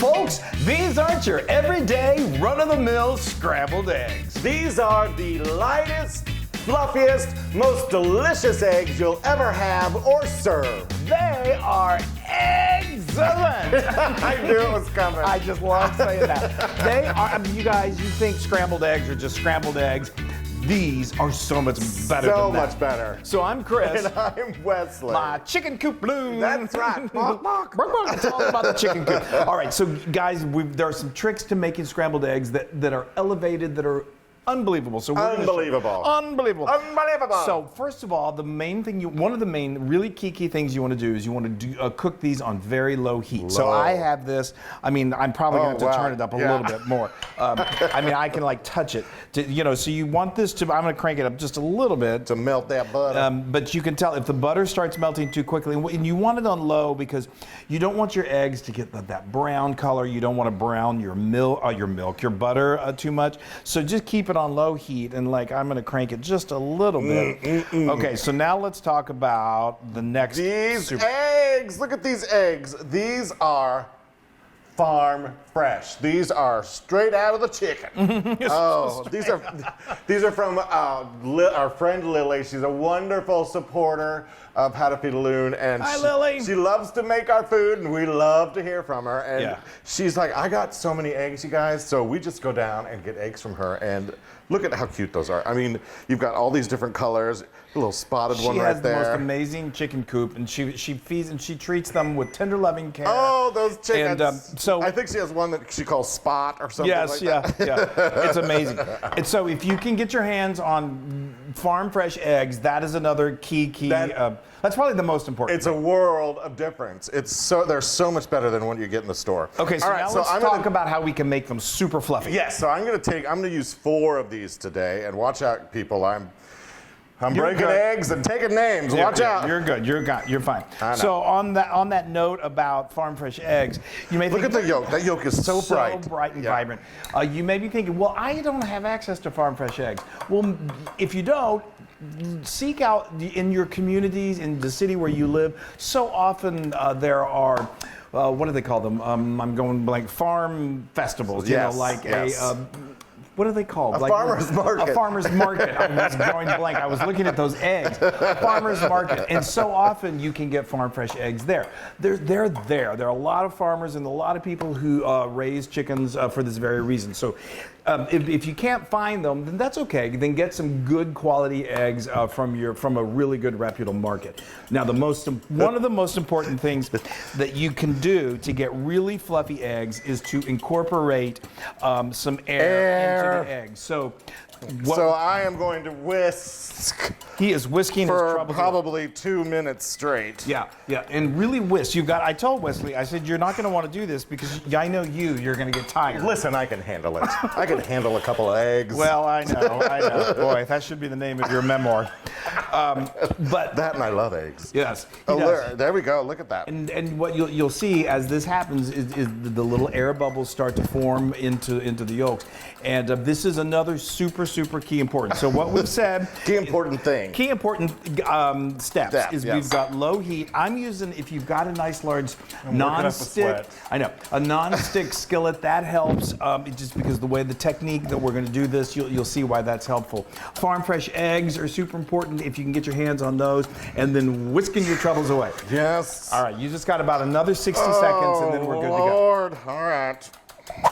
folks. These aren't your everyday run-of-the-mill scrambled eggs. These are the lightest, fluffiest, most delicious eggs you'll ever have or serve. They are excellent. I knew it was coming. I just love saying that. They are, I mean, you guys, you think scrambled eggs are just scrambled eggs. These are so much better So than that. much better. So I'm Chris. And I'm Wesley. My chicken coop Loon. That's right. Bark, bark. Bark, bark. It's all about the chicken coop. All right, so guys, there are some tricks to making scrambled eggs that are elevated, that are unbelievable. So we're Unbelievable. Unbelievable. Unbelievable. So first of all, the main thing one of the main really key things you want to do is you want to cook these on very low heat. So I have this. I mean, I'm probably going to have to turn it up a little bit more. I mean, I can like touch it. So you want this to. I'm going to crank it up just a little bit to melt that butter. But you can tell if the butter starts melting too quickly, and you want it on low because you don't want your eggs to get that brown color. You don't want to brown your butter too much. So just keep it on low heat, and like I'm going to crank it just a little bit. Okay, so now let's talk about the next. These eggs. Look at these eggs. These are farm fresh. These are straight out of the chicken. These are from our friend Lily. She's a wonderful supporter of How to Feed a Loon, and Hi, Lily. She loves to make our food, and we love to hear from her. And she's like, I got so many eggs, you guys. So we just go down and get eggs from her, and look at how cute those are. I mean, you've got all these different colors. A little spotted one right there. She has the most amazing chicken coop, and she feeds and she treats them with tender, loving care. Oh, those chickens! And so I think she has one that she calls Spot or something. Yes, like that. It's amazing. And so if you can get your hands on farm fresh eggs, that is another key. That's probably the most important. It's a world of difference. They're so much better than what you get in the store. Okay, so now let's talk about how we can make them super fluffy. Yes, so I'm gonna use 4 of these today, and watch out, people. I'm breaking eggs and taking names. Watch out. You're good. You're fine. So on that note about farm fresh eggs, you may look at the yolk. That yolk is so bright. So bright and vibrant. You may be thinking, well, I don't have access to farm fresh eggs. Well, if you don't, seek out in your communities, in the city where you live. So often there are. What do they call them? I'm going blank. Farm festivals. You know, like what are they called? A farmer's market. A farmer's market. I was going blank. I was looking at those eggs. Farmer's market. And so often you can get farm fresh eggs there. They're there. There are a lot of farmers and a lot of people who raise chickens for this very reason. So if you can't find them, then that's okay. Then get some good quality eggs from a really good reputable market. Now, one of the most important things that you can do to get really fluffy eggs is to incorporate some air into the eggs. So I am going to whisk. He is whisking for his troubles probably 2 minutes straight. Yeah, and really whisk. I told Wesley, I said, you're not going to want to do this because I know you're going to get tired. Listen, I can handle it. I can handle a couple of eggs. Well, I know. Boy, that should be the name of your memoir. But that, and I love eggs. Yes. There we go. Look at that. And what you'll see as this happens is the little air bubbles start to form into the yolks, and this is another super key important. So what we've said. Key important steps is we've got low heat. I'm using, if you've got a nice large non-stick, a non-stick skillet, that helps. Just because the way the technique that we're going to do this, you'll see why that's helpful. Farm fresh eggs are super important if you can get your hands on those, and then whisking your troubles away. Yes. All right, you just got about another 60 seconds, and then we're good to go. Lord, all right.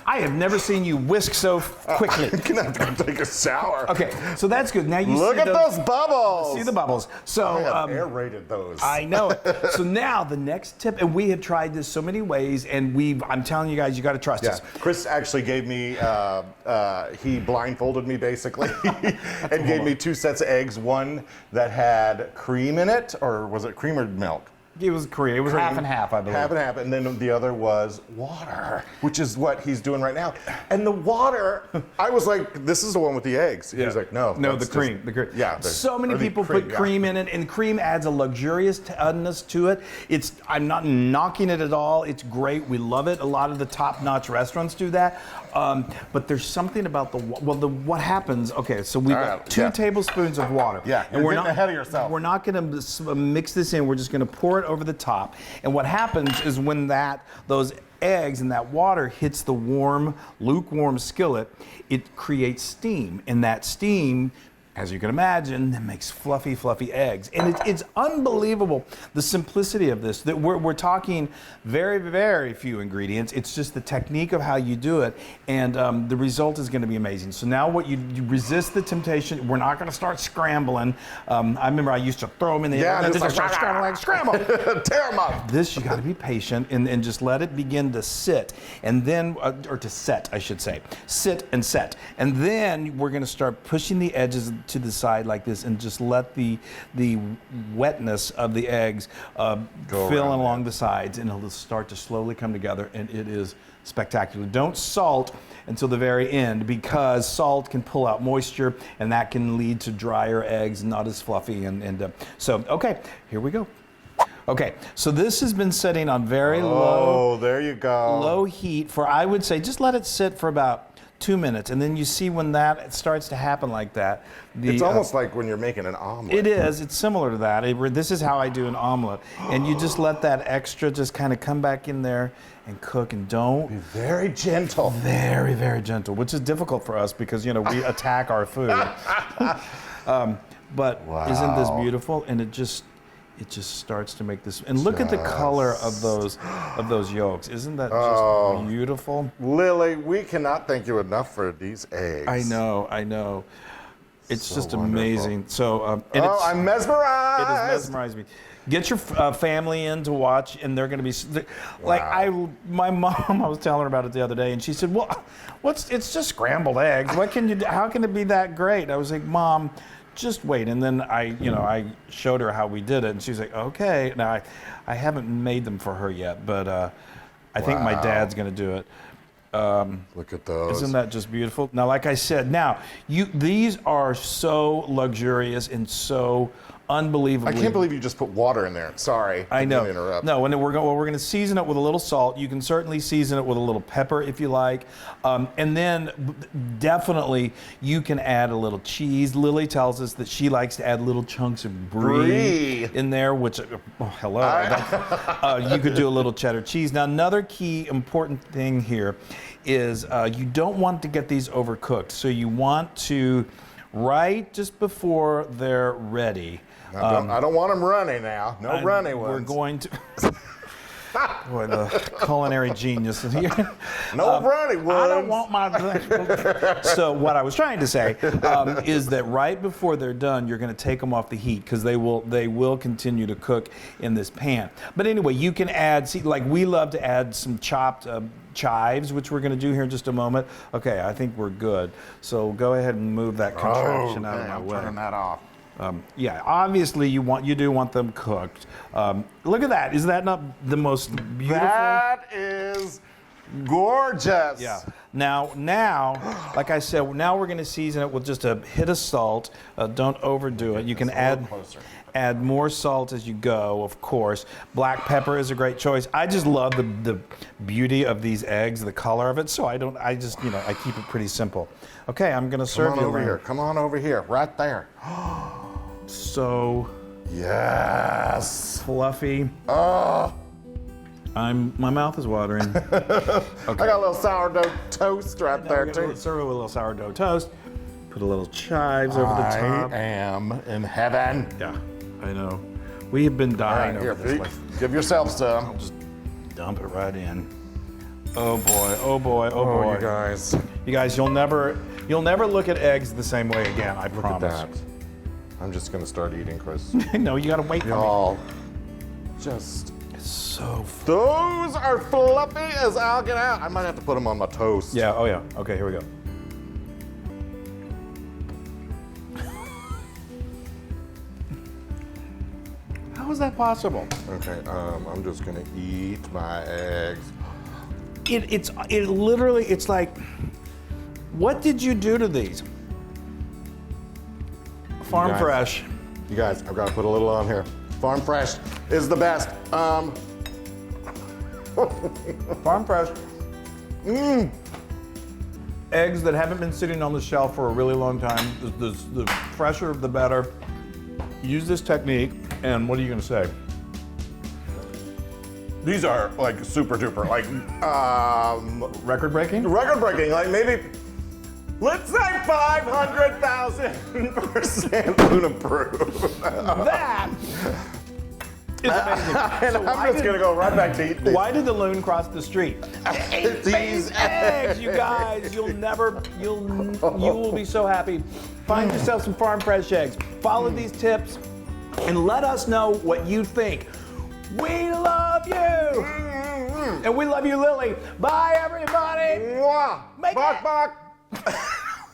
I have never seen you whisk so quickly. I'm gonna have to take a shower. Okay, so that's good. Now you look see at those bubbles. See the bubbles. So I have aerated those. I know it. So now the next tip, and we have tried this so many ways, and I'm telling you guys, you got to trust us. Chris actually gave me. He blindfolded me basically, and gave me 2 sets of eggs. One that had cream in it, or was it cream or milk? It was Korea. It was half and half, I believe. Half and half, and then the other was water, which is what he's doing right now. And the water, I was like, "This is the one with the eggs." He was like, "No, the cream, the cream." Yeah. So many people put cream in it, and cream adds a luxuriousness to it. I'm not knocking it at all. It's great. We love it. A lot of the top-notch restaurants do that. But there's something about what happens. Okay, so we've got 2 tablespoons of water. Yeah, and we're getting ahead of yourself. We're not going to mix this in. We're just going to pour it it over the top. And what happens is when those eggs and that water hits the warm, lukewarm skillet, it creates steam. And that steam, as you can imagine, that makes fluffy, fluffy eggs. And it's unbelievable, the simplicity of this. That we're talking very, very few ingredients. It's just the technique of how you do it. And the result is going to be amazing. So now you resist the temptation. We're not going to start scrambling. I remember I used to throw them in the Yeah, and just start like, scrambling, scramble. tear them up. This, you got to be patient and just let it begin to sit. And then, or to set, I should say. Sit and set. And then we're going to start pushing the edges to the side like this and just let the wetness of the eggs fill along the sides, and it'll start to slowly come together, and it is spectacular. Don't salt until the very end, because salt can pull out moisture, and that can lead to drier eggs, not as fluffy. So, okay, here we go. Okay, so this has been sitting on very there you go. low heat for, I would say, just let it sit for about 2 minutes, and then you see when that starts to happen like that. It's almost like when you're making an omelet. It is. It's similar to that. This is how I do an omelet, and you just let that extra just kind of come back in there and cook, and don't. Be very gentle. Very, very gentle, which is difficult for us because, you know, we attack our food. But wow. Isn't this beautiful? And it just starts to make this. And look at the color of those yolks. Isn't that just beautiful? Lily, we cannot thank you enough for these eggs. I know. It's So just wonderful. amazing. So, I'm mesmerized. It has mesmerized me. Get your family in to watch, and they're going to be like my mom. I was telling her about it the other day, and she said, "Well, it's just scrambled eggs. What can you do? How can it be that great?" I was like, "Mom, just wait." And then I showed her how we did it, and she was like, "Okay." Now I haven't made them for her yet, but I think my dad's going to do it. Look at those. Isn't that just beautiful? Now, like I said, these are so luxurious and so unbelievably. I can't believe you just put water in there. Sorry. I know. Didn't interrupt. No, and we're going to season it with a little salt. You can certainly season it with a little pepper if you like. And then definitely you can add a little cheese. Lily tells us that she likes to add little chunks of brie in there, which, you could do a little cheddar cheese. Now, another key important thing here is you don't want to get these overcooked. So you want to, right just before they're ready. I don't want them runny now. No runny ones. We're going to. Boy, the culinary genius is here. No runny ones. I don't want my. So what I was trying to say is that right before they're done, you're going to take them off the heat because they will continue to cook in this pan. But anyway, you can add. Like we love to add some chopped chives, which we're going to do here in just a moment. Okay, I think we're good. So go ahead and move that contraption out of my way. Turn that off. Yeah, obviously you do want them cooked. Look at that. Is that not the most beautiful? That is gorgeous. Yeah. Now, like I said, now we're going to season it with just a hit of salt. Don't overdo it. You can add more salt as you go, of course. Black pepper is a great choice. I just love the beauty of these eggs, the color of it. So I keep it pretty simple. Okay, I'm going to serve you over here. Come on over here. Right there. So yes. fluffy. Oh. My mouth is watering. Okay. I got a little sourdough toast right there too. Serve it with a little sourdough toast. Put a little chives over the top. I am in heaven. Yeah, I know. We have been dying over this. Give yourself some. I'll just dump it right in. Oh boy! Oh boy! Oh boy! You guys, you'll never look at eggs the same way again. I promise. Look at that. I'm just gonna start eating, Chris. No, you gotta wait for Y'all, me. just. It's so. Those are fluffy as I'll get out. I might have to put them on my toast. Yeah. Oh yeah. Okay. Here we go. How is that possible? Okay. I'm just gonna eat my eggs. It's literally, it's like, what did you do to these? Farm fresh. You guys, I've got to put a little on here. Farm fresh is the best. Farm fresh. Eggs that haven't been sitting on the shelf for a really long time. The fresher, the better. Use this technique, and what are you going to say? These are like super duper, like Record breaking? record breaking, like maybe, let's say 500,000% Loon approved. That is amazing. And I'm just gonna go right back to eat these. Why did the Loon cross the street? These Eggs, you guys. You will be so happy. Find yourself some farm fresh eggs. Follow these tips and let us know what you think. We love you. And we love you, Lily. Bye, everybody. Mwah. Make Bok, it. bok.